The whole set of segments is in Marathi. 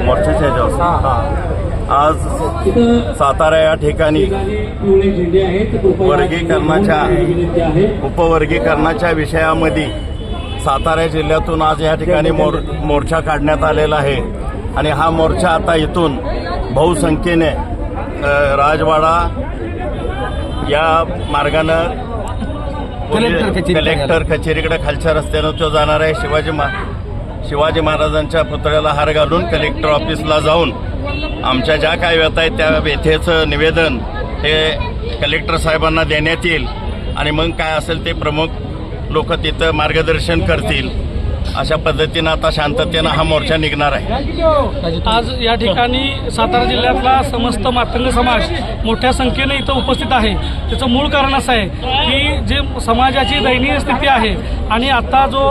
मोर्चाच्या ह्याच्यावर आज सातारा या ठिकाणी उपवर्गीकरणाच्या विषयामध्ये सातारा जिल्ह्यातून आज या ठिकाणी मोर्चा काढण्यात आलेला आहे आणि हा मोर्चा आता इथून बहुसंख्येने राजवाडा या मार्गानं कलेक्टर कचेरीकडे खालच्या रस्त्यानं तो जाणार आहे. शिवाजी महाराजांच्या पुतळ्याला हार घालून कलेक्टर ऑफिसला जाऊन आमच्या ज्या काय व्यथा आहेत त्या व्यथेचं निवेदन हे कलेक्टर साहेबांना देण्यात येईल आणि मग काय असेल ते प्रमुख लोक तिथं मार्गदर्शन करतील. अशा पद्धतीनं आता शांततेनं हा मोर्चा निघणार आहे. आज या ठिकाणी सातारा जिल्ह्यातला समस्त मातंग समाज मोठ्या संख्येने इथं उपस्थित आहे. त्याचं मूळ कारण असं आहे की जे समाजाची दयनीय स्थिती आहे आणि आता जो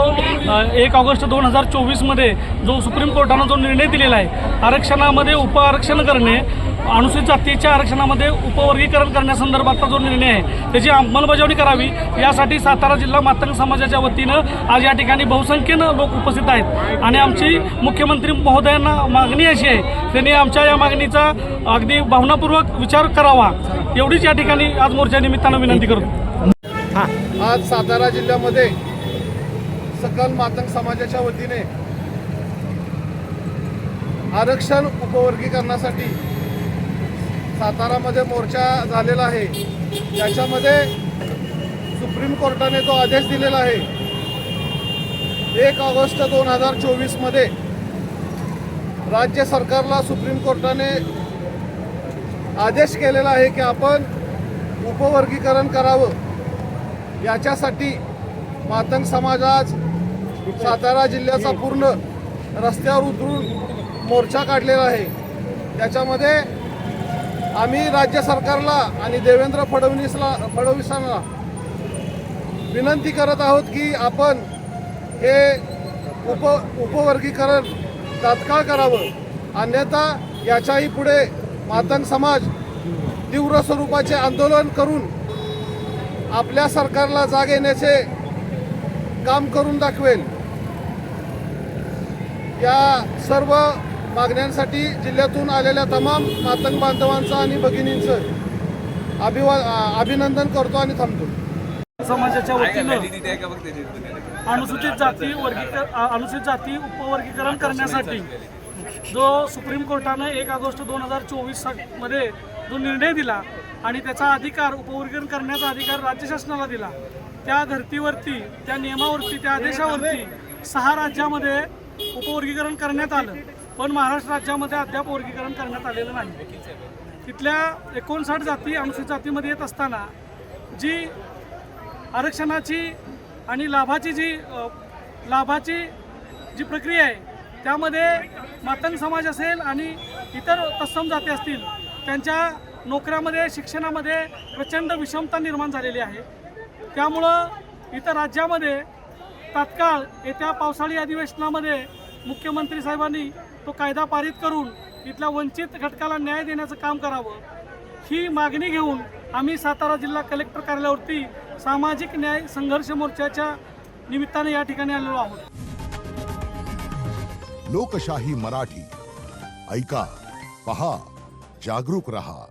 1 ऑगस्ट 2024मध्ये जो सुप्रीम कोर्टानं जो निर्णय दिलेला आहे, आरक्षणामध्ये उपआरक्षण करणे, अनुसूचित जातीच्या आरक्षणामध्ये उपवर्गीकरण करण्यासंदर्भातला जो निर्णय आहे त्याची अंमलबजावणी करावी यासाठी सातारा जिल्हा मातंग समाजाच्या वतीनं आज या ठिकाणी बहुसंख्येनं लोक उपस्थित आहेत आणि आमची मुख्यमंत्री महोदयांना मागणी अशी आहे त्यांनी आमच्या या मागणीचा अगदी भावनापूर्वक विचार करावा एवढीच या ठिकाणी आज मोर्चा निमित्तानं विनंती करतो. आज सातारा जिल्ह्यामध्ये सकल मातंग समाजाच्या वतीने आरक्षण उपवर्गीकरणासाठी सातारामध्ये मोर्चा झालेला आहे. त्याच्यामध्ये सुप्रीम कोर्टाने जो आदेश दिलेला आहे 1 ऑगस्ट 2024मध्ये राज्य सरकारला सुप्रीम कोर्टाने आदेश केलेला आहे की आपण उपवर्गीकरण करावं. याच्यासाठी मातंग समाज आज सातारा जिल्ह्याचा पूर्ण रस्त्यावर उतरून मोर्चा काढलेला आहे. त्याच्यामध्ये आम्ही राज्य सरकारला आणि देवेंद्र फडणवीसांना विनंती करत आहोत की आपण हे उपवर्गीकरण तात्काळ करावं, अन्यथा याच्याही पुढे मातंग समाज तीव्र स्वरूपाचे आंदोलन करून आपल्या सरकारला जाग येण्याचे काम करून दाखवेल. या सर्व मागण्यांसाठी जिल्ह्यातून आलेल्या तमाम मातंग बांधवांचं आणि भगिनींचं अभिनंदन करतो आणि थांबतो. समाजाच्या वतीनं अनुसूचित जाती उपवर्गीकरण करण्यासाठी जो सुप्रीम कोर्टानं 1 ऑगस्ट 2024मध्ये जो निर्णय दिला आणि त्याचा अधिकार उपवर्गीकरण करण्याचा अधिकार राज्य शासनाला दिला, त्या धर्तीवरती, त्या नियमावरती, त्या आदेशावरती 6 राज्यामध्ये उपवर्गीकरण करण्यात आलं, पण महाराष्ट्र राज्यामध्ये अद्याप वर्गीकरण करण्यात आलेलं नाही. तिथल्या 59 जाती अनुसूचित जातीमध्ये येत असताना जी आरक्षणाची आणि लाभाची जी प्रक्रिया आहे त्यामध्ये मातंग समाज असेल आणि इतर तत्सम जाती असतील त्यांच्या नोकऱ्यामध्ये, शिक्षणामध्ये प्रचंड विषमता निर्माण झालेली आहे. त्यामुळं इतर राज्यामध्ये तात्काळ येत्या पावसाळी अधिवेशनामध्ये मुख्यमंत्री साहेबांनी तो कायदा पारित करून इथल्या वंचित घटकाला न्याय देण्याचं काम करावं, ही मागणी घेऊन आम्ही सातारा जिल्हा कलेक्टर कार्यालयावरती सामाजिक न्याय संघर्ष मोर्चाच्या निमित्ताने या ठिकाणी आलेलो आहोत. लोकशाही मराठी ऐका, पहा, जागरूक रहा.